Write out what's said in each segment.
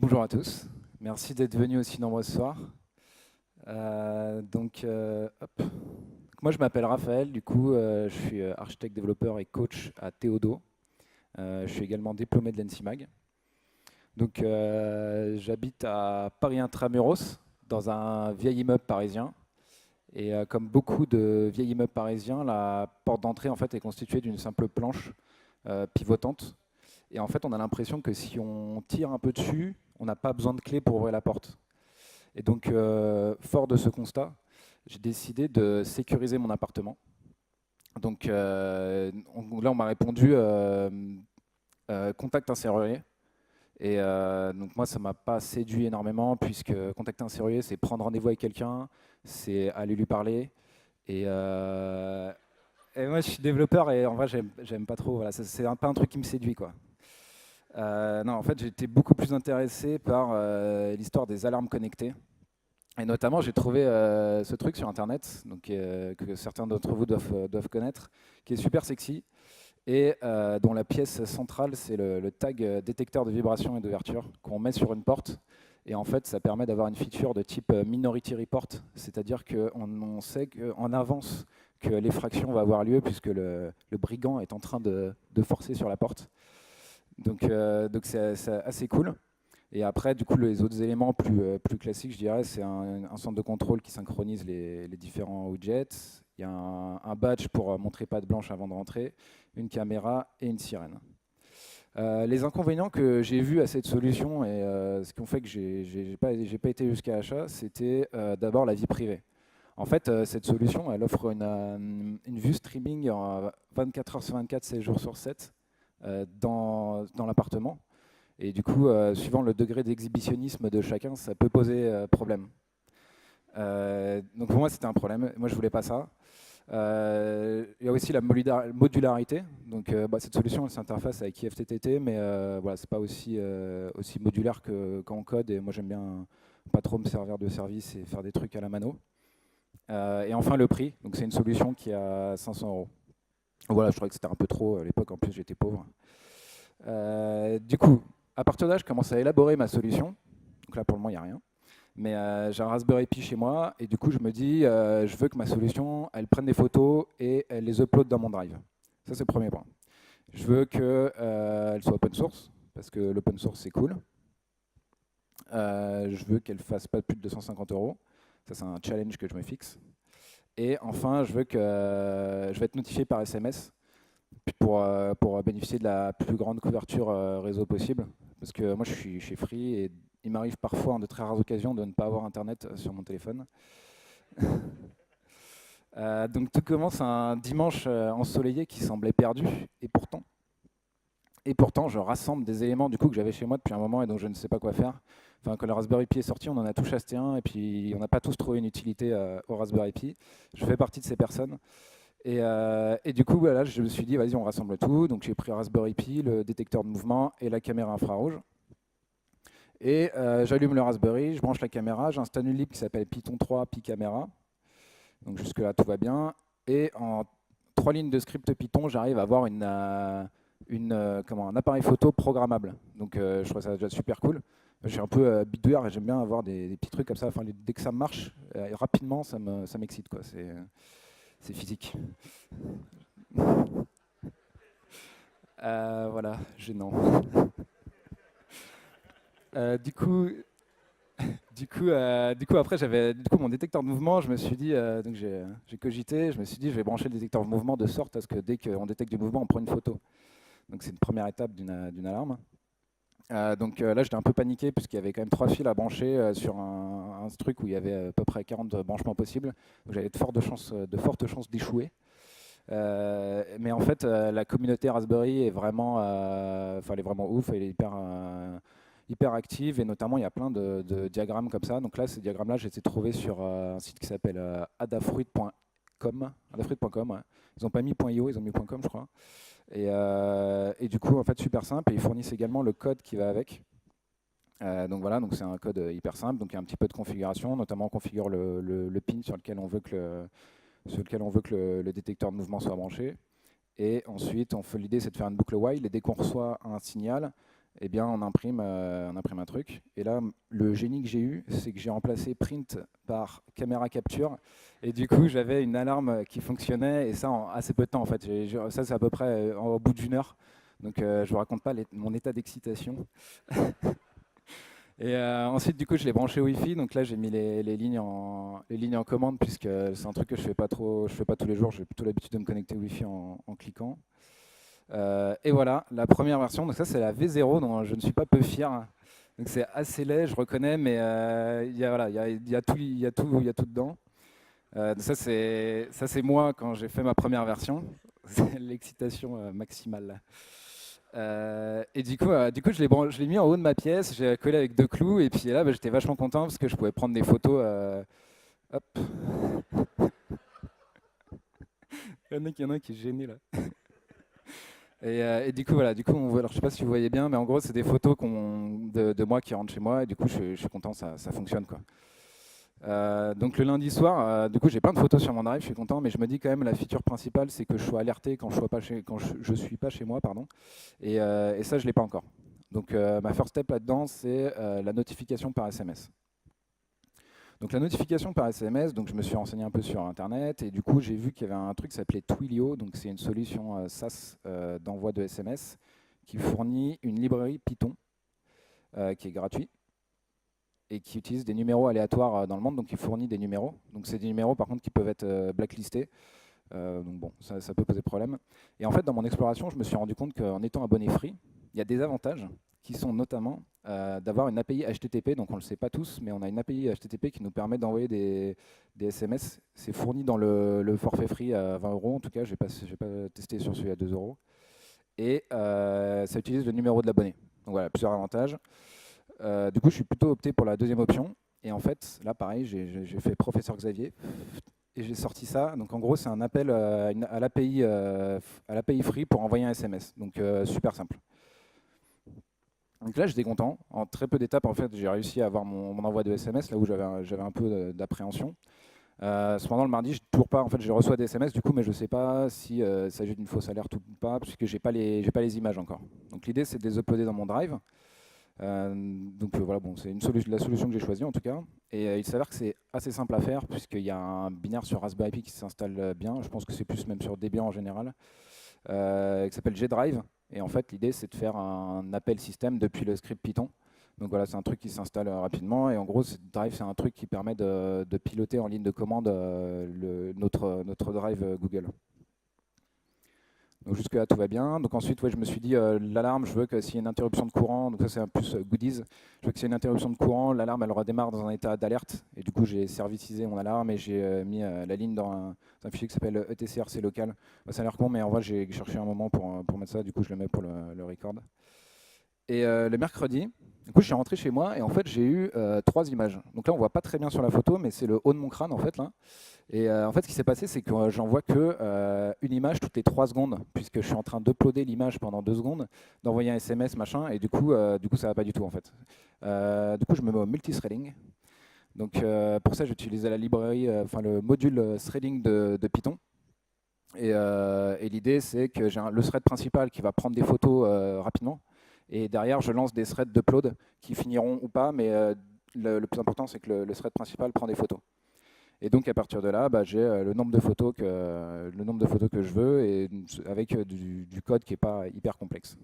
Bonjour à tous, merci d'être venus aussi nombreux ce soir. Hop. Moi je m'appelle Raphaël, du coup je suis architecte développeur et coach à Théodo. Je suis également diplômé de l'ENSIMAG. Donc j'habite à Paris Intramuros, dans un vieil immeuble parisien. Et comme beaucoup de vieils immeubles parisiens, la porte d'entrée en fait est constituée d'une simple planche pivotante. Et en fait, on a l'impression que si on tire un peu dessus, on n'a pas besoin de clé pour ouvrir la porte. Et donc, fort de ce constat, j'ai décidé de sécuriser mon appartement. Donc là, on m'a répondu contacte un serrurier. Et donc moi, ça ne m'a pas séduit énormément, puisque contacter un serrurier, c'est prendre rendez-vous avec quelqu'un, c'est aller lui parler. Et, euh, et moi, je suis développeur et en vrai, j'aime pas trop. Voilà, c'est pas un truc qui me séduit, quoi. Non, en fait, j'étais beaucoup plus intéressé par l'histoire des alarmes connectées. Et notamment, j'ai trouvé ce truc sur Internet, donc, que certains d'entre vous doivent connaître, qui est super sexy et dont la pièce centrale, c'est le tag détecteur de vibration et d'ouverture qu'on met sur une porte. Et en fait, ça permet d'avoir une feature de type Minority Report, c'est-à-dire qu'on sait en avance que l'effraction va avoir lieu puisque le brigand est en train de forcer sur la porte. Donc c'est assez cool. Et après, du coup, les autres éléments plus classiques, je dirais, c'est un centre de contrôle qui synchronise les différents widgets. Il y a un badge pour montrer patte blanche avant de rentrer, une caméra et une sirène. Les inconvénients que j'ai vus à cette solution et ce qui ont fait que j'ai pas été jusqu'à l'achat, c'était d'abord la vie privée. En fait, cette solution, elle offre une vue streaming en 24 heures sur 24, 7 jours sur 7 dans l'appartement. Et du coup, suivant le degré d'exhibitionnisme de chacun, ça peut poser problème. Donc pour moi, c'était un problème. Moi, je voulais pas ça. Il y a aussi la modularité. Donc cette solution, elle s'interface avec IFTTT, mais voilà, c'est pas aussi modulaire qu'en code. Et moi, j'aime bien pas trop me servir de service et faire des trucs à la mano. Et enfin, le prix. Donc c'est une solution qui est à 500 euros. Voilà, je trouvais que c'était un peu trop à l'époque. En plus, j'étais pauvre. Du coup, à partir de là, je commence à élaborer ma solution. Donc là, pour le moment, il n'y a rien. Mais j'ai un Raspberry Pi chez moi et du coup, je me dis, je veux que ma solution, elle prenne des photos et elle les upload dans mon drive. Ça, c'est le premier point. Je veux qu'elle soit open source parce que l'open source, c'est cool. Je veux qu'elle fasse pas plus de 250 euros. Ça, c'est un challenge que je me fixe. Et enfin, je veux que je vais être notifié par SMS pour bénéficier de la plus grande couverture réseau possible. Parce que moi, je suis chez Free et il m'arrive parfois, en de très rares occasions, de ne pas avoir Internet sur mon téléphone. Donc tout commence un dimanche ensoleillé qui semblait perdu, et pourtant, je rassemble des éléments du coup que j'avais chez moi depuis un moment et dont je ne sais pas quoi faire. Enfin, quand le Raspberry Pi est sorti, on en a tous acheté un et puis on n'a pas tous trouvé une utilité au Raspberry Pi. Je fais partie de ces personnes. Et du coup, voilà, je me suis dit, vas-y, on rassemble tout. Donc j'ai pris un Raspberry Pi, le détecteur de mouvement et la caméra infrarouge. Et j'allume le Raspberry, je branche la caméra, j'installe une lib qui s'appelle Python 3 PyCamera. Donc jusque-là, tout va bien. Et en 3 lignes de script Python, j'arrive à avoir un appareil photo programmable. Donc je trouve ça déjà super cool. Je suis un peu bidouillard et j'aime bien avoir des petits trucs comme ça. Enfin, dès que ça marche, rapidement, ça m'excite, quoi. C'est physique. Voilà, gênant. Du coup, après j'avais mon détecteur de mouvement. Je me suis dit, donc j'ai cogité. Je me suis dit, je vais brancher le détecteur de mouvement de sorte à ce que dès qu'on détecte du mouvement, on prend une photo. Donc c'est une première étape d'une alarme. Là, j'étais un peu paniqué puisqu'il y avait quand même 3 fils à brancher sur un truc où il y avait à peu près 40 branchements possibles. Donc j'avais de fortes chances d'échouer. Mais en fait, la communauté Raspberry est vraiment, elle est vraiment ouf, elle est hyper active et notamment il y a plein de diagrammes comme ça. Donc là, ces diagrammes-là, je les ai trouvés sur un site qui s'appelle adafruit.com. Ouais. Ils n'ont pas mis .io, ils ont mis .com, je crois. Et du coup, en fait, super simple. Et ils fournissent également le code qui va avec. Donc voilà, donc c'est un code hyper simple. Donc il y a un petit peu de configuration, notamment on configure le pin sur lequel on veut que le détecteur de mouvement soit branché. Et ensuite, l'idée c'est de faire une boucle while. Et dès qu'on reçoit un signal, eh bien on imprime un truc. Et là, le génie que j'ai eu, c'est que j'ai remplacé print par caméra capture. Et du coup, j'avais une alarme qui fonctionnait, et ça en assez peu de temps en fait. Ça, c'est à peu près au bout d'une heure. Donc je vous raconte pas mon état d'excitation. Et ensuite, du coup, je l'ai branché au Wi-Fi. Donc là, j'ai mis les lignes en commande, puisque c'est un truc que je fais pas trop, je fais pas tous les jours. J'ai plutôt l'habitude de me connecter au Wi-Fi en cliquant. Et voilà, la première version. Donc ça, c'est la V0, dont je ne suis pas peu fier. Donc c'est assez laid, je reconnais, mais voilà, il y a tout, il y a tout dedans. Ça, c'est moi quand j'ai fait ma première version. C'est l'excitation maximale. Et du coup je l'ai mis en haut de ma pièce, j'ai collé avec deux clous, et puis là, bah, j'étais vachement content parce que je pouvais prendre des photos. Hop, il y en a un qui est gêné là. Et du coup, voilà, du coup, on voit, alors je sais pas si vous voyez bien, mais en gros, c'est des photos de moi qui rentrent chez moi, et du coup, je suis content, ça fonctionne, quoi. Donc le lundi soir, du coup, j'ai plein de photos sur mon drive, je suis content, mais je me dis quand même la feature principale, c'est que je sois alerté quand je suis pas chez moi, pardon. Et ça, je l'ai pas encore. Donc ma first step là-dedans, c'est la notification par SMS. Donc la notification par SMS, donc je me suis renseigné un peu sur internet, et du coup j'ai vu qu'il y avait un truc qui s'appelait Twilio, donc c'est une solution SaaS d'envoi de SMS qui fournit une librairie Python qui est gratuite et qui utilise des numéros aléatoires dans le monde, donc il fournit des numéros. Donc c'est des numéros par contre qui peuvent être blacklistés. Donc bon, ça peut poser problème. Et en fait, dans mon exploration, je me suis rendu compte qu'en étant abonné free, il y a des avantages qui sont notamment d'avoir une API HTTP. Donc on ne le sait pas tous, mais on a une API HTTP qui nous permet d'envoyer des SMS. C'est fourni dans le forfait free à 20 euros. En tout cas, je n'ai pas testé sur celui à 2 euros. Et ça utilise le numéro de l'abonné. Donc voilà, plusieurs avantages. Du coup, je suis plutôt opté pour la deuxième option. Et en fait, là, pareil, j'ai fait professeur Xavier et j'ai sorti ça. Donc en gros, c'est un appel à l'API free pour envoyer un SMS. Donc super simple. Donc là, j'étais content. En très peu d'étapes, en fait, j'ai réussi à avoir mon envoi de SMS, là où j'avais un peu d'appréhension. Cependant, le mardi, toujours pas. En fait, je reçois des SMS du coup, mais je ne sais pas si il s'agit d'une fausse alerte ou pas, puisque j'ai pas les images encore. Donc l'idée, c'est de les uploader dans mon drive. Voilà, bon, c'est la solution que j'ai choisie en tout cas. Et il s'avère que c'est assez simple à faire puisqu'il y a un binaire sur Raspberry Pi qui s'installe bien. Je pense que c'est plus même sur Debian en général, qui s'appelle GDrive. Et en fait, l'idée c'est de faire un appel système depuis le script Python. Donc voilà, c'est un truc qui s'installe rapidement. Et en gros, Drive, c'est un truc qui permet de piloter en ligne de commande notre Drive Google. Donc jusque là tout va bien. Donc ensuite ouais, je me suis dit l'alarme, je veux que s'il y a une interruption de courant, donc ça c'est un plus goodies, je veux que s'il y a une interruption de courant, l'alarme elle redémarre dans un état d'alerte. Et du coup j'ai servicisé mon alarme et j'ai mis la ligne dans un fichier qui s'appelle etcrc local. Ça a l'air con mais en vrai j'ai cherché un moment pour mettre ça, du coup je le mets pour le record. Et le mercredi, du coup, je suis rentré chez moi et en fait, j'ai eu 3 images. Donc là, on voit pas très bien sur la photo, mais c'est le haut de mon crâne en fait là. Et en fait, ce qui s'est passé, c'est que j'en vois que une image toutes les 3 secondes, puisque je suis en train d'uploader l'image pendant 2 secondes, d'envoyer un SMS, machin, et du coup, ça va pas du tout en fait. Du coup, je me mets au multithreading. Donc pour ça, j'utilisais la librairie, enfin le module threading de Python. Et l'idée, c'est que j'ai le thread principal qui va prendre des photos rapidement. Et derrière, je lance des threads d'upload qui finiront ou pas, mais le plus important, c'est que le thread principal prend des photos. Et donc à partir de là, bah, j'ai le nombre de photos que je veux, et avec du code qui n'est pas hyper complexe.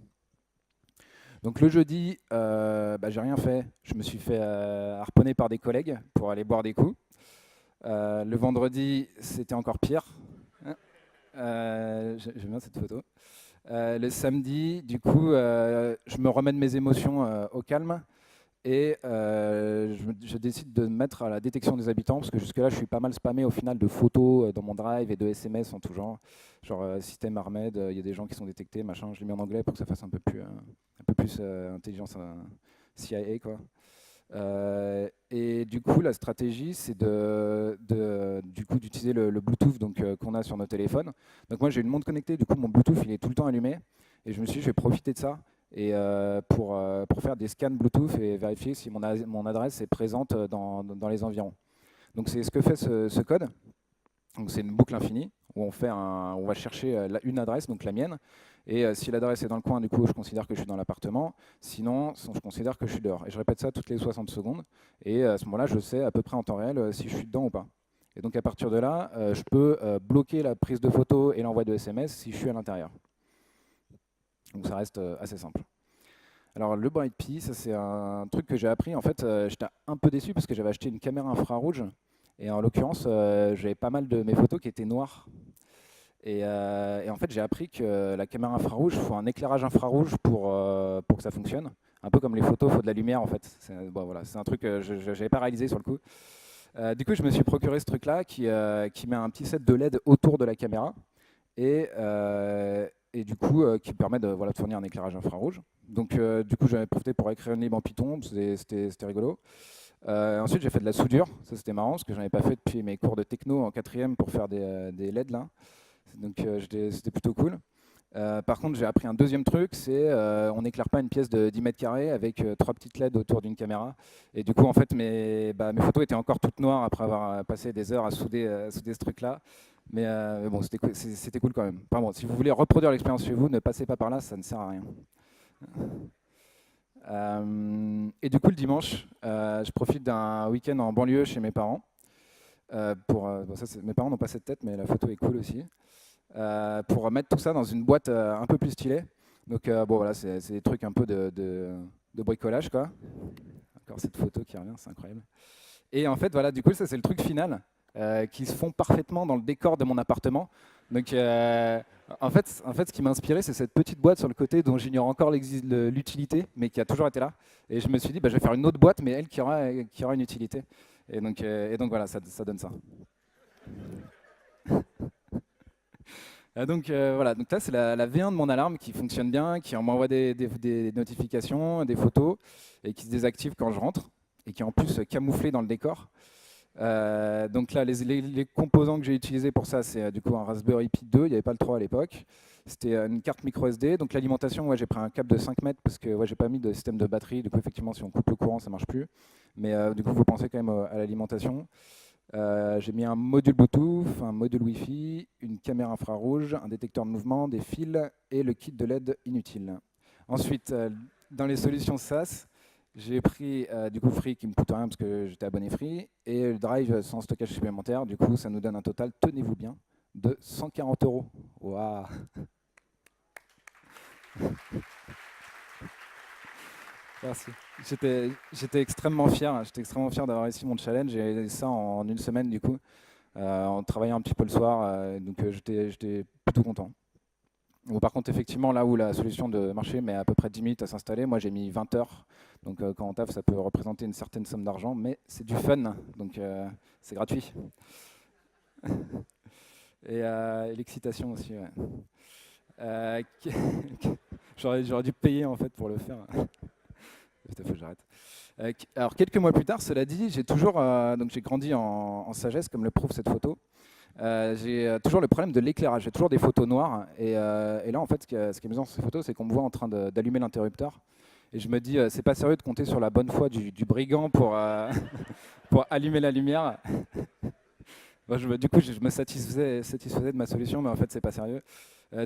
Donc le jeudi, bah, j'ai rien fait. Je me suis fait harponner par des collègues pour aller boire des coups. Le vendredi, c'était encore pire. J'aime bien cette photo. Le samedi, du coup, je me remets de mes émotions au calme et je décide de me mettre à la détection des habitants parce que jusque-là, je suis pas mal spammé au final de photos dans mon drive et de SMS en tout genre. Genre système Armed, il y a des gens qui sont détectés, machin. Je l'ai mis en anglais pour que ça fasse un peu plus intelligence CIA, quoi. Et du coup, la stratégie, c'est d'utiliser le Bluetooth qu'on a sur nos téléphones. Donc moi, j'ai une montre connectée, du coup, mon Bluetooth, il est tout le temps allumé. Et je me suis dit, je vais profiter de ça et pour faire des scans Bluetooth et vérifier si mon adresse est présente dans les environs. Donc c'est ce que fait ce code. Donc c'est une boucle infinie où on va chercher une adresse, donc la mienne. Et si l'adresse est dans le coin, du coup, je considère que je suis dans l'appartement. Sinon, je considère que je suis dehors. Et je répète ça toutes les 60 secondes. Et à ce moment-là, je sais à peu près en temps réel si je suis dedans ou pas. Et donc à partir de là, je peux bloquer la prise de photo et l'envoi de SMS si je suis à l'intérieur. Donc ça reste assez simple. Alors le Bright Pi, ça c'est un truc que j'ai appris. En fait, j'étais un peu déçu parce que j'avais acheté une caméra infrarouge. Et en l'occurrence, j'avais pas mal de mes photos qui étaient noires. Et en fait, j'ai appris que la caméra infrarouge, il faut un éclairage infrarouge pour que ça fonctionne. Un peu comme les photos, il faut de la lumière en fait. Bon, voilà, c'est un truc que je n'avais pas réalisé sur le coup. Du coup, je me suis procuré ce truc-là qui met un petit set de LED autour de la caméra et du coup qui permet de, voilà, de fournir un éclairage infrarouge. Donc du coup, j'en ai profité pour écrire une libre en Python, c'était rigolo. Ensuite, j'ai fait de la soudure, ça c'était marrant parce que je n'en avais pas fait depuis mes cours de techno en quatrième pour faire des LED là. Donc c'était plutôt cool. Par contre, j'ai appris un deuxième truc, c'est on n'éclaire pas une pièce de 10 mètres carrés avec 3 petites LED autour d'une caméra. Et du coup, en fait, mes photos étaient encore toutes noires après avoir passé des heures à souder ce truc-là. Mais bon, c'était cool quand même. Enfin, bon, si vous voulez reproduire l'expérience chez vous, ne passez pas par là, ça ne sert à rien. Et du coup, le dimanche, je profite d'un week-end en banlieue chez mes parents. Bon, mes parents n'ont pas cette tête, mais la photo est cool aussi. Pour mettre tout ça dans une boîte un peu plus stylée. Donc bon voilà, c'est des trucs un peu de bricolage quoi. Encore cette photo qui revient, c'est incroyable. Et en fait voilà, du coup ça c'est le truc final qui se fond parfaitement dans le décor de mon appartement. Donc en fait ce qui m'a inspiré c'est cette petite boîte sur le côté dont j'ignore encore l'utilité, mais qui a toujours été là. Et je me suis dit bah, je vais faire une autre boîte, mais elle qui aura une utilité. Et donc voilà, ça donne ça. Donc voilà, donc là c'est la V1 de mon alarme qui fonctionne bien, qui m'envoie des notifications, des photos, et qui se désactive quand je rentre, et qui est en plus camouflé dans le décor. Donc là, les composants que j'ai utilisés pour ça, c'est du coup un Raspberry Pi 2, il n'y avait pas le 3 à l'époque. C'était une carte micro SD, donc l'alimentation, ouais, j'ai pris un câble de 5 mètres parce que ouais, j'ai pas mis de système de batterie, du coup effectivement si on coupe le courant ça marche plus. Mais du coup vous pensez quand même à l'alimentation. J'ai mis un module Bluetooth, un module Wi-Fi, une caméra infrarouge, un détecteur de mouvement, des fils et le kit de LED inutile. Ensuite, dans les solutions SaaS, j'ai pris du coup Free qui me coûte rien parce que j'étais abonné Free et le Drive sans stockage supplémentaire. Du coup, ça nous donne un total, tenez-vous bien, de 140 €. Waouh! Merci. J'étais extrêmement fier. J'étais extrêmement fier d'avoir réussi mon challenge et ça en une semaine du coup, en travaillant un petit peu le soir. Donc j'étais plutôt content. Bon, par contre, effectivement, là où la solution de marché met à peu près 10 minutes à s'installer, moi j'ai mis 20 heures. Donc quand on taffe, ça peut représenter une certaine somme d'argent, mais c'est du fun, donc c'est gratuit. Et l'excitation aussi. Ouais. Euh, J'aurais dû payer en fait pour le faire. Putain, faut que j'arrête. Alors quelques mois plus tard, cela dit, donc j'ai grandi en sagesse, comme le prouve cette photo. J'ai toujours le problème de l'éclairage. J'ai toujours des photos noires. Et là, en fait, ce qui est amusant sur ces photos, c'est qu'on me voit en train d'allumer l'interrupteur. Et je me dis, c'est pas sérieux de compter sur la bonne foi du brigand pour allumer la lumière. Bon, du coup, je me satisfaisais de ma solution, mais en fait, c'est pas sérieux.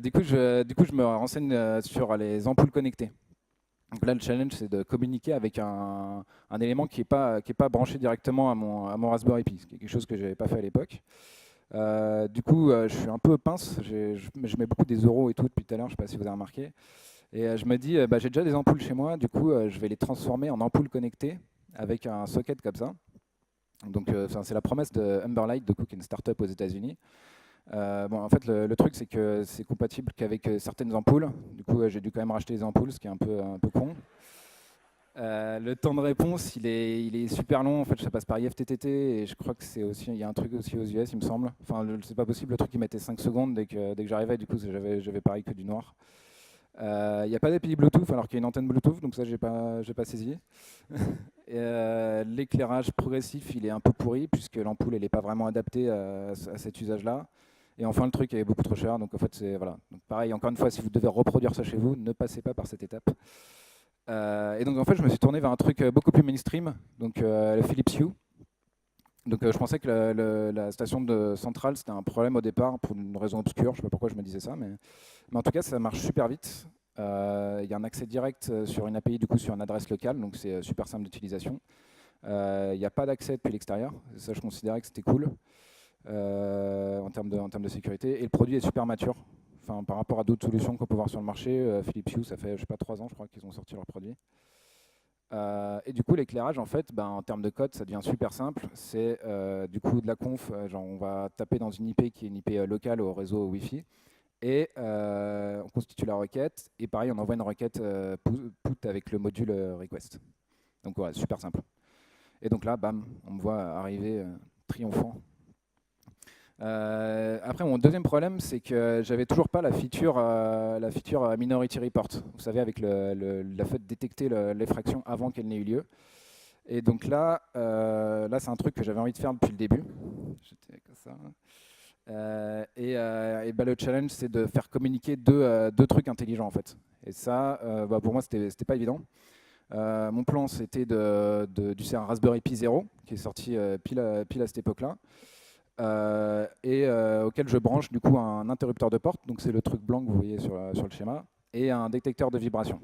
Du coup, je me renseigne sur les ampoules connectées. Donc là, le challenge, c'est de communiquer avec un élément qui n'est pas branché directement à mon Raspberry Pi, ce qui est quelque chose que je n'avais pas fait à l'époque. Du coup, je suis un peu pince, je mets beaucoup des euros et tout depuis tout à l'heure, je ne sais pas si vous avez remarqué. Et je me dis, bah, j'ai déjà des ampoules chez moi, du coup, je vais les transformer en ampoules connectées avec un socket comme ça. Donc, c'est la promesse de Humberlight, de qui est une startup aux États-Unis. Bon, en fait, le truc, c'est que c'est compatible qu'avec certaines ampoules. Du coup, j'ai dû quand même racheter les ampoules, ce qui est un peu con. Le temps de réponse, il est super long. En fait, ça passe par IFTTT et je crois que il y a un truc aussi aux US, il me semble. Enfin, c'est pas possible. Le truc, il mettait 5 secondes dès que j'arrivais. Du coup, j'avais pareil que du noir. Il n'y a pas d'API Bluetooth alors qu'il y a une antenne Bluetooth, donc ça, j'ai pas saisi. L'éclairage progressif, il est un peu pourri puisque l'ampoule, elle n'est pas vraiment adaptée à cet usage-là. Et enfin, le truc est beaucoup trop cher. Donc, en fait, voilà. Donc, pareil, encore une fois, si vous devez reproduire ça chez vous, ne passez pas par cette étape. Et donc en fait, je me suis tourné vers un truc beaucoup plus mainstream, donc le Philips Hue. Donc je pensais que la station de centrale, c'était un problème au départ, pour une raison obscure, je ne sais pas pourquoi je me disais ça, mais en tout cas, ça marche super vite. Il y a un accès direct sur une API, du coup, sur une adresse locale, donc c'est super simple d'utilisation. Il n'y a pas d'accès depuis l'extérieur, ça je considérais que c'était cool en termes de sécurité. Et le produit est super mature. Enfin, par rapport à d'autres solutions qu'on peut voir sur le marché, Philips Hue, ça fait je sais pas 3 ans je crois qu'ils ont sorti leur produit. Et du coup, l'éclairage, en fait, ben, en termes de code, ça devient super simple. C'est du coup de la conf, genre on va taper dans une IP qui est une IP locale au réseau Wi-Fi, et on constitue la requête, et pareil, on envoie une requête put avec le module request. Donc voilà, super simple. Et donc là, bam, on me voit arriver triomphant. Après, mon deuxième problème, c'est que j'avais toujours pas la feature Minority Report. Vous savez, avec la fait de détecter l'effraction avant qu'elle n'ait eu lieu. Et donc là c'est un truc que j'avais envie de faire depuis le début. J'étais comme ça. Bah, le challenge, c'est de faire communiquer deux trucs intelligents en fait. Et ça, bah, pour moi, c'était pas évident. Mon plan, c'était d'utiliser un Raspberry Pi 0 qui est sorti pile à cette époque-là. Auquel je branche du coup un interrupteur de porte, donc c'est le truc blanc que vous voyez sur le schéma, et un détecteur de vibration.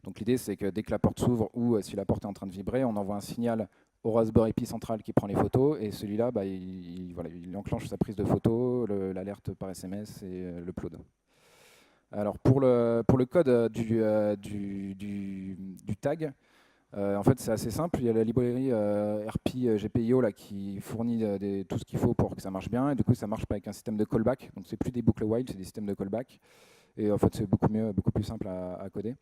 Donc l'idée c'est que dès que la porte s'ouvre ou si la porte est en train de vibrer, on envoie un signal au Raspberry Pi central qui prend les photos, et celui-là bah, il enclenche sa prise de photo, l'alerte par SMS et l'upload. Alors pour le code du tag, en fait, c'est assez simple. Il y a la librairie RP GPIO là, qui fournit tout ce qu'il faut pour que ça marche bien. Et du coup, ça marche pas avec un système de callback. Donc, c'est plus des boucles while, c'est des systèmes de callback. Et en fait, c'est beaucoup mieux, beaucoup plus simple à coder.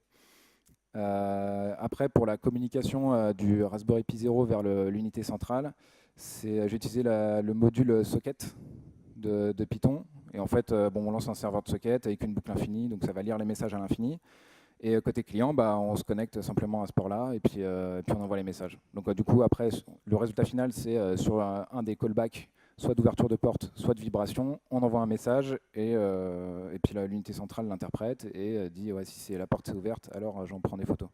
Après, pour la communication du Raspberry Pi 0 vers l'unité centrale, j'ai utilisé le module socket de Python. Et en fait, on lance un serveur de socket avec une boucle infinie, donc ça va lire les messages à l'infini. Et côté client, bah, on se connecte simplement à ce port-là et puis on envoie les messages. Donc du coup, après, le résultat final, c'est sur un des callbacks, soit d'ouverture de porte, soit de vibration, on envoie un message et puis l'unité centrale l'interprète et dit ouais, si la porte est ouverte, alors j'en prends des photos.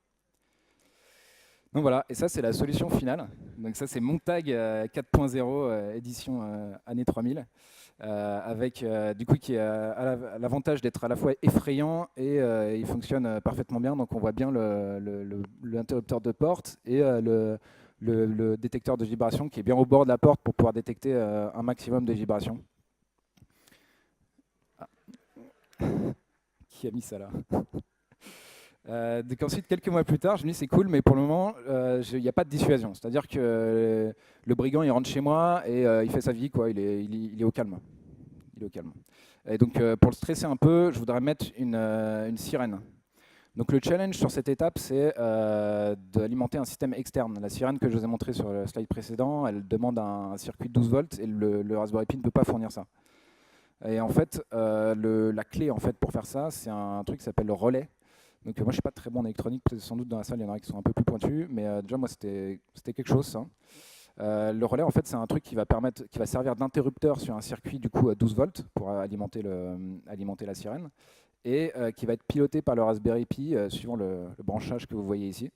Donc voilà, et ça c'est la solution finale. Donc ça c'est mon tag 4.0 édition année 3000. Avec du coup qui a l'avantage d'être à la fois effrayant et il fonctionne parfaitement bien. Donc on voit bien l'interrupteur de porte et le détecteur de vibration qui est bien au bord de la porte pour pouvoir détecter un maximum de vibrations. Ah. Qui a mis ça là? Donc ensuite, quelques mois plus tard, je me dis c'est cool, mais pour le moment, il n'y a pas de dissuasion. C'est-à-dire que le brigand, il rentre chez moi et il fait sa vie, quoi. Il est au calme. Il est au calme. Et donc, pour le stresser un peu, je voudrais mettre une sirène. Donc le challenge sur cette étape, c'est d'alimenter un système externe. La sirène que je vous ai montrée sur le slide précédent, elle demande un circuit de 12 volts et le Raspberry Pi ne peut pas fournir ça. Et en fait, la clé en fait, pour faire ça, c'est un truc qui s'appelle le relais. Donc moi je suis pas très bon en électronique, sans doute dans la salle il y en a qui sont un peu plus pointus, mais déjà moi c'était quelque chose ça. Le relais en fait c'est un truc qui va servir d'interrupteur sur un circuit du coup à 12 volts pour alimenter la sirène et qui va être piloté par le Raspberry Pi suivant le branchage que vous voyez ici.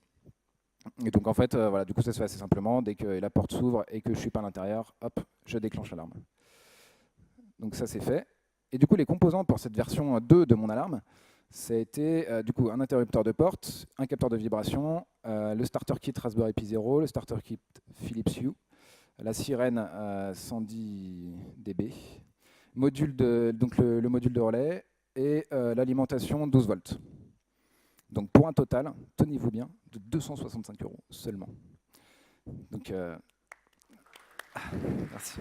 Et donc en fait voilà, du coup ça se fait assez simplement, dès que la porte s'ouvre et que je suis pas à l'intérieur, hop, je déclenche l'alarme. Donc ça c'est fait. Et du coup les composants pour cette version 2 de mon alarme, ça a été du coup un interrupteur de porte, un capteur de vibration, le starter kit Raspberry Pi 0, le starter kit Philips Hue, la sirène 110 dB, donc le module de relais et l'alimentation 12 volts. Donc pour un total, tenez-vous bien, de 265 € seulement. Donc merci.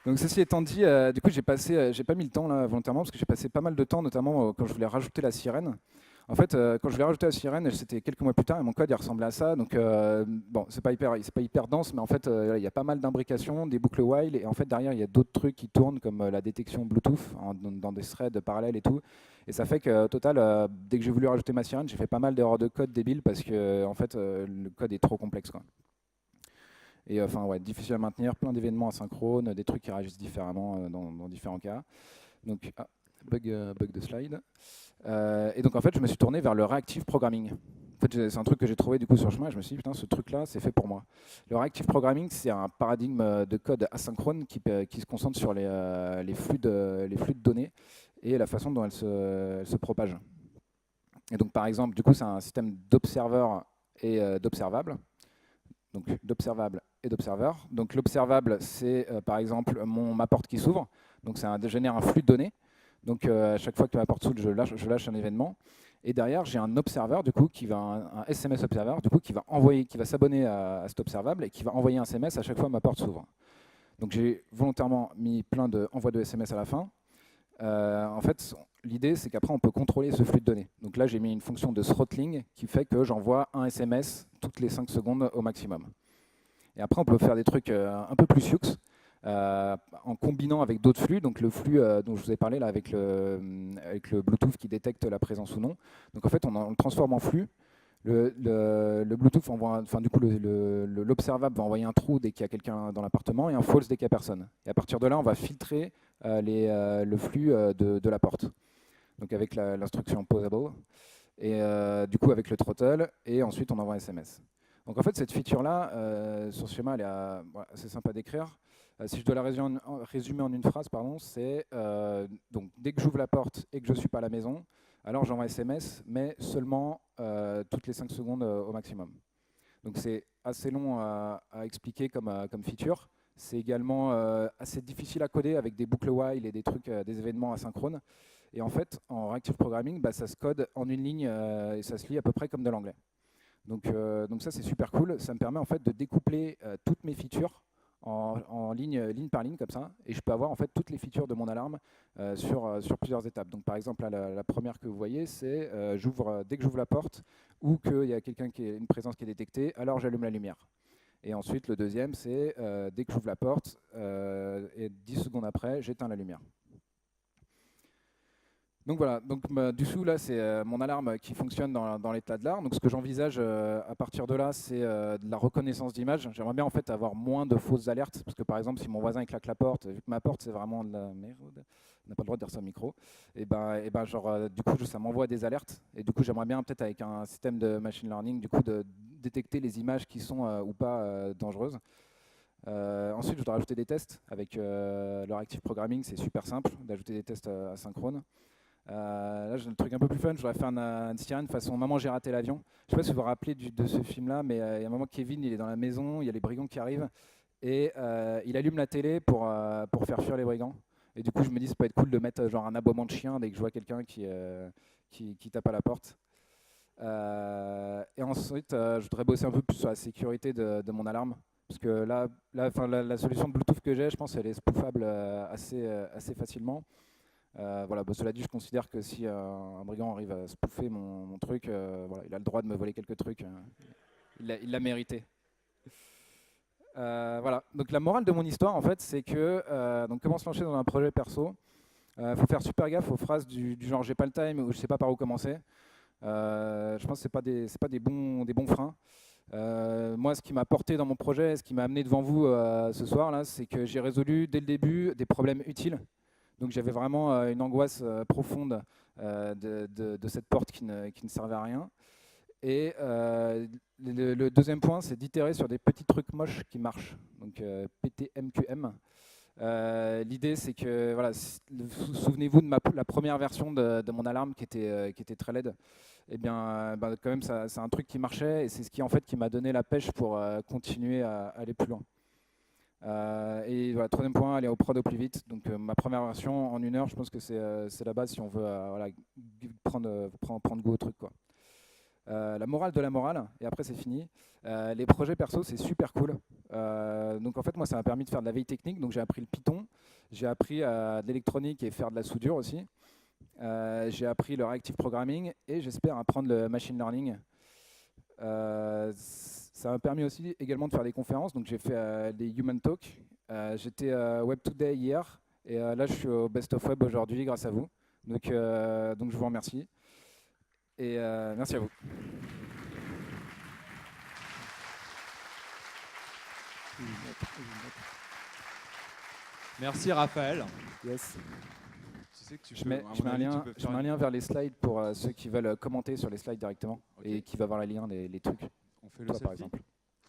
Donc ceci étant dit, du coup j'ai pas mis le temps là volontairement parce que j'ai passé pas mal de temps, notamment quand je voulais rajouter la sirène. En fait, quand je voulais rajouter la sirène, c'était quelques mois plus tard et mon code il ressemblait à ça. Donc bon, c'est pas hyper dense, mais en fait il y a pas mal d'imbrications, des boucles while et en fait derrière il y a d'autres trucs qui tournent comme la détection Bluetooth dans des threads parallèles et tout. Et ça fait qu'au total, dès que j'ai voulu rajouter ma sirène, j'ai fait pas mal d'erreurs de code débiles parce que en fait le code est trop complexe, quoi. Et enfin, ouais, difficile à maintenir, plein d'événements asynchrones, des trucs qui réagissent différemment dans différents cas. Donc, bug de slide. Et donc, en fait, je me suis tourné vers le reactive programming En fait, c'est un truc que j'ai trouvé du coup sur le chemin et je me suis dit, putain, ce truc-là, c'est fait pour moi. Le reactive programming, c'est un paradigme de code asynchrone qui se concentre sur les flux de données et la façon dont elles se propagent. Et donc, par exemple, du coup, c'est un système d'observeurs et d'observables. Donc, d'observable et d'observeur. Donc, l'observable, c'est par exemple ma porte qui s'ouvre. Donc, ça génère un flux de données. Donc, à chaque fois que ma porte s'ouvre, je lâche un événement. Et derrière, j'ai un observeur, du coup, un SMS observeur, du coup, qui va s'abonner à cet observable et qui va envoyer un SMS à chaque fois que ma porte s'ouvre. Donc, j'ai volontairement mis plein d'envois de SMS à la fin. En fait, l'idée, c'est qu'après, on peut contrôler ce flux de données. Donc là, j'ai mis une fonction de throttling qui fait que j'envoie un SMS toutes les 5 secondes au maximum. Et après, on peut faire des trucs un peu plus sioux en combinant avec d'autres flux. Donc le flux dont je vous ai parlé là, avec le Bluetooth qui détecte la présence ou non. Donc en fait, on le transforme en flux. Le Bluetooth envoie, enfin du coup, l'observable va envoyer un true dès qu'il y a quelqu'un dans l'appartement et un false dès qu'il n'y a personne. Et à partir de là, on va filtrer le flux de la porte. Donc avec l'instruction posable et du coup avec le throttle et ensuite on envoie un SMS. Donc en fait cette feature-là, sur ce schéma, elle est assez simple à décrire. Si je dois la résumer en une phrase, pardon, c'est donc dès que j'ouvre la porte et que je ne suis pas à la maison, alors j'envoie un SMS, mais seulement toutes les 5 secondes au maximum. Donc c'est assez long à expliquer comme feature. C'est également assez difficile à coder avec des boucles while et des trucs, des événements asynchrones. Et en fait, en reactive programming, ça se code en une ligne et ça se lit à peu près comme de l'anglais. Donc ça, c'est super cool. Ça me permet en fait de découpler toutes mes features en ligne par ligne comme ça, et je peux avoir en fait toutes les features de mon alarme sur plusieurs étapes. Donc par exemple, là, la première que vous voyez, c'est dès que j'ouvre la porte ou qu'il y a une présence qui est détectée, alors j'allume la lumière. Et ensuite, le deuxième, c'est dès que j'ouvre la porte et 10 secondes après, j'éteins la lumière. Donc voilà, donc du coup là c'est mon alarme qui fonctionne dans l'état de l'art. Donc ce que j'envisage à partir de là, c'est de la reconnaissance d'image. J'aimerais bien en fait avoir moins de fausses alertes, parce que par exemple si mon voisin claque la porte, vu que ma porte c'est vraiment de la merde, on n'a pas le droit de dire ça au micro, et ben genre du coup ça m'envoie des alertes. Et du coup j'aimerais bien peut-être avec un système de machine learning du coup de détecter les images qui sont ou pas dangereuses. Ensuite je voudrais rajouter des tests avec le reactive programming. C'est super simple d'ajouter des tests asynchrones. Là, j'ai un truc un peu plus fun. Je voudrais faire une sirène façon Maman, j'ai raté l'avion. Je ne sais pas si vous vous rappelez de ce film-là, mais il y a un moment, Kevin, il est dans la maison, il y a les brigands qui arrivent, et il allume la télé pour faire fuir les brigands. Et du coup, je me dis, ça peut être cool de mettre genre un aboiement de chien dès que je vois quelqu'un qui tape à la porte. Et ensuite, je voudrais bosser un peu plus sur la sécurité de mon alarme. Parce que la solution de Bluetooth que j'ai, je pense qu'elle est spoofable assez facilement. Voilà, cela dit, je considère que si un brigand arrive à spoofer mon truc, voilà, il a le droit de me voler quelques trucs. Il l'a mérité. Voilà. Donc la morale de mon histoire, en fait, c'est que donc comment se lancer dans un projet perso. Faut faire super gaffe aux phrases du genre j'ai pas le time ou je sais pas par où commencer. Je pense que c'est pas des bons freins. Moi, ce qui m'a porté dans mon projet, ce qui m'a amené devant vous ce soir là, c'est que j'ai résolu dès le début des problèmes utiles. Donc j'avais vraiment une angoisse profonde de cette porte qui ne servait à rien. Et le deuxième point, c'est d'itérer sur des petits trucs moches qui marchent. Donc PTMQM. L'idée, c'est que, voilà, souvenez-vous de la première version de mon alarme qui était très laide. Eh bien, quand même, c'est un truc qui marchait et c'est ce qui, en fait, qui m'a donné la pêche pour continuer à aller plus loin. Et voilà, troisième point, aller au prod au plus vite. Donc ma première version en 1 heure, je pense que c'est la base si on veut voilà, prendre goût au truc, quoi. La morale de la morale, et après c'est fini. Les projets perso, c'est super cool. Donc en fait, moi, ça m'a permis de faire de la veille technique. Donc j'ai appris le Python, j'ai appris de l'électronique et faire de la soudure aussi. J'ai appris le reactive programming et j'espère apprendre le machine learning. Ça m'a permis aussi également de faire des conférences. Donc j'ai fait des Human Talk. J'étais Web Today hier et là je suis au Best of Web aujourd'hui grâce à vous. Donc je vous remercie et merci à vous. Merci Raphaël. Yes. sais que tu Je peux, mets, à je mon mets un avis, tu lien, peux je faire mets un une- lien vers les slides pour ceux qui veulent commenter sur les slides directement Ok. et qui va voir les liens des trucs. On fait le Toi, par selfie. exemple.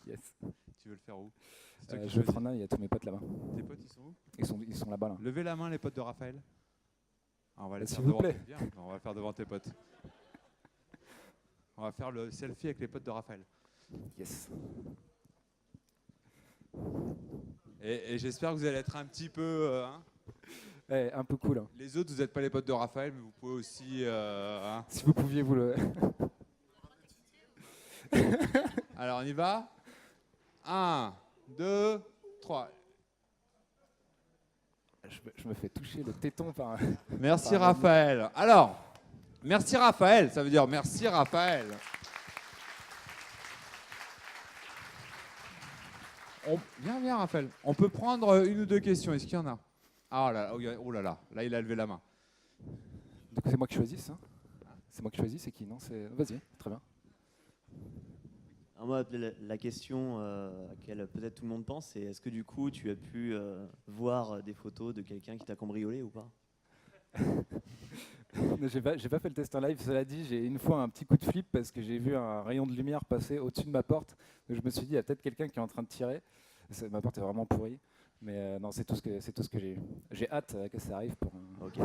Yes. Tu veux le faire où? C'est toi qui Je choisis. prends là, il y a tous mes potes là-bas. Tes potes, ils sont où? Ils sont là-bas là. Levez la main, les potes de Raphaël. Ah, on va les S'il faire vous devant. plaît. Viens, on va le faire devant tes potes. On va faire le selfie avec les potes de Raphaël. Yes. Et j'espère que vous allez être un petit peu. Hein. Un peu cool. Hein. Les autres, vous n'êtes pas les potes de Raphaël, mais vous pouvez aussi. Hein. Si vous pouviez vous le. Alors, on y va. 1, 2, 3. Je me fais toucher le téton par. Merci par Raphaël. Alors, merci Raphaël, ça veut dire merci Raphaël. Viens Raphaël. On peut prendre une ou deux questions, est-ce qu'il y en a? Ah là, oh là là, là il a levé la main. Du coup, c'est moi qui choisis, hein. C'est moi qui choisis, c'est qui? Non, c'est. Vas-y, très bien. Alors moi, la question à laquelle peut-être tout le monde pense, c'est est-ce que du coup tu as pu voir des photos de quelqu'un qui t'a cambriolé ou pas? J'ai pas fait le test en live, cela dit, j'ai une fois un petit coup de flip parce que j'ai vu un rayon de lumière passer au-dessus de ma porte. Donc je me suis dit, il y a peut-être quelqu'un qui est en train de tirer. Ma porte est vraiment pourrie. Mais non, c'est tout ce que j'ai eu. J'ai hâte que ça arrive pour un... Ok.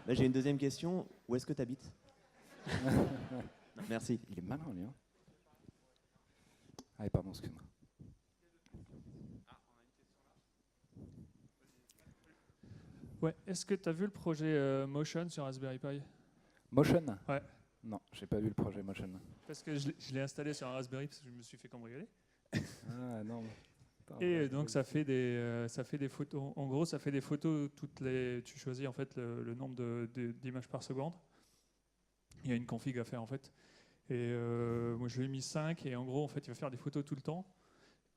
Là, j'ai une deuxième question. Où est-ce que tu habites? Merci. Il est malin, lui. Hein. Ah, pardon, excuse-moi. Ouais. Est-ce que tu as vu le projet Motion sur Raspberry Pi? Motion? Ouais. Non, j'ai pas vu le projet Motion. Parce que je l'ai installé sur un Raspberry parce que je me suis fait cambrioler. Ah non. Attends, Et donc ça fait des photos. En gros, ça fait des photos tu choisis en fait le nombre d'images par seconde. Il y a une config à faire en fait. Et moi je lui ai mis 5 et en gros en fait il va faire des photos tout le temps.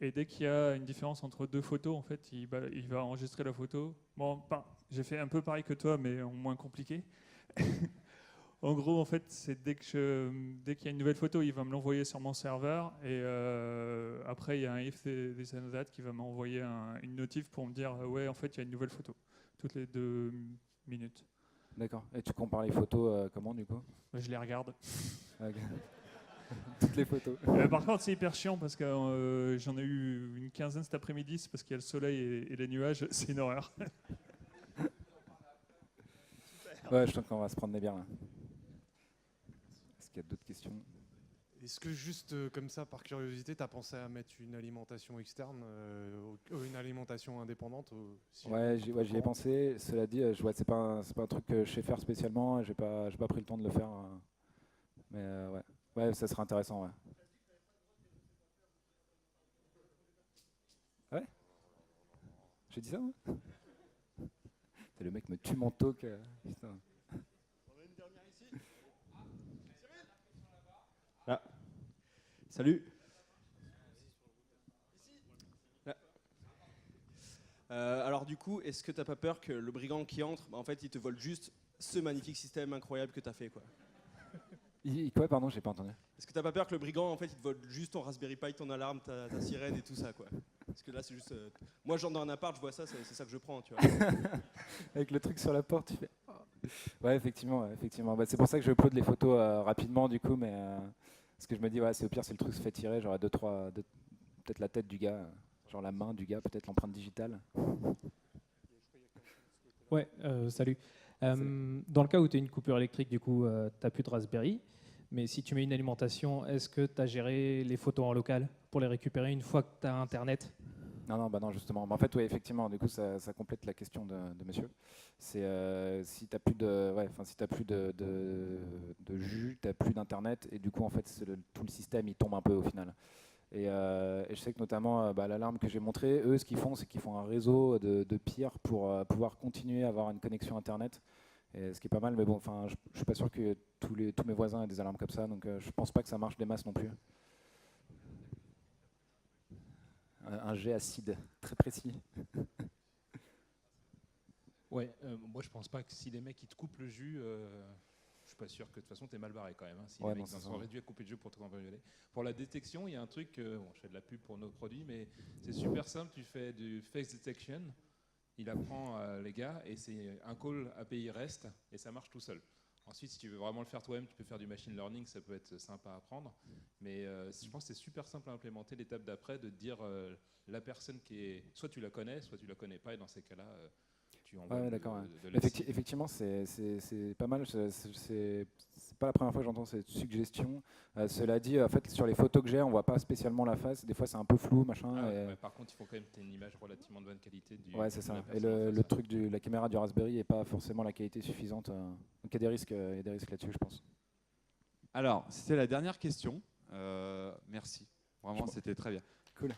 Et dès qu'il y a une différence entre deux photos, en fait, il va enregistrer la photo. Bon, j'ai fait un peu pareil que toi, mais en moins compliqué. En gros, en fait, c'est dès qu'il y a une nouvelle photo, il va me l'envoyer sur mon serveur. Et après, il y a un if this and that qui va m'envoyer une notif pour me dire ouais, en fait, il y a une nouvelle photo toutes les 2 minutes. D'accord. Et tu compares les photos comment du coup? Je les regarde. Ok. Toutes les photos. Par contre, c'est hyper chiant parce que j'en ai eu une quinzaine cet après-midi, c'est parce qu'il y a le soleil et les nuages, c'est une horreur. Ouais, je pense qu'on va se prendre des bières là. Est-ce qu'il y a d'autres questions? Est-ce que juste comme ça, par curiosité, tu as pensé à mettre une alimentation externe, une alimentation indépendante Ouais, j'y ai pensé. Cela dit, c'est pas un truc que je sais faire spécialement. J'ai pas pris le temps de le faire. Mais ouais. Ouais, ça serait intéressant, ouais. Ouais. J'ai dit ça, moi. Le mec me tue mon talk. Putain. On a une dernière ici. Ah. Salut. Alors du coup, est-ce que t'as pas peur que le brigand qui entre, en fait, il te vole juste ce magnifique système incroyable que t'as fait, quoi? Quoi, pardon, j'ai pas entendu. Est-ce que t'as pas peur que le brigand, en fait, il te vole juste ton Raspberry Pi, ton alarme, ta sirène et tout ça, quoi? Parce que là, c'est juste... Moi, j'entre dans un appart, je vois ça, c'est ça que je prends, tu vois. Avec le truc sur la porte, tu fais... Ouais, effectivement. Bah, c'est pour ça que je upload les photos rapidement, du coup, mais... parce que je me dis, ouais, c'est au pire, si le truc se fait tirer, j'aurai peut-être la tête du gars, genre la main du gars, peut-être l'empreinte digitale. Ouais, salut. Dans le cas où tu as une coupure électrique, du coup, tu n'as plus de Raspberry. Mais si tu mets une alimentation, est-ce que tu as géré les photos en local pour les récupérer une fois que tu as Internet? Non, justement. Mais en fait, oui, effectivement, du coup, ça complète la question de monsieur. C'est si tu n'as plus de jus, tu n'as plus d'Internet, et du coup, en fait, tout le système, il tombe un peu au final. Et je sais que notamment, l'alarme que j'ai montrée, eux, ce qu'ils font, c'est qu'ils font un réseau de peers pour pouvoir continuer à avoir une connexion Internet. Et ce qui est pas mal, mais bon, enfin, je suis pas sûr que tous mes voisins aient des alarmes comme ça, donc je pense pas que ça marche des masses non plus. Un jet acide, très précis. Ouais, moi je pense pas que si les mecs ils te coupent le jus, je suis pas sûr que de toute façon t'es mal barré quand même. Hein, si Ouais, les mecs non, sont réduits à couper le jus pour te cambrioler. Pour la détection, il y a un truc, bon, je fais de la pub pour nos produits, mais c'est super simple. Tu fais du face detection il apprend les gars, et c'est un call API REST, et ça marche tout seul. Ensuite, si tu veux vraiment le faire toi-même, tu peux faire du machine learning, ça peut être sympa à apprendre. Mais je pense que c'est super simple à implémenter l'étape d'après, de te dire la personne qui est... Soit tu la connais, soit tu la connais pas, et dans ces cas-là, tu envoies d'accord. de l'ASI. Effectivement, c'est pas mal. C'est pas la première fois que j'entends cette suggestion. Cela dit, en fait, sur les photos que j'ai, on voit pas spécialement la face. Des fois, c'est un peu flou, machin. Ah ouais, et- ouais, par contre, il faut quand même que tu aies une image relativement de bonne qualité Ouais, c'est de ça. la Et personne en le face. truc de la caméra du Raspberry n'est pas forcément la qualité suffisante. Donc il y a des risques là-dessus, je pense. Alors, c'était la dernière question. Merci. Vraiment, c'était très bien. Cool.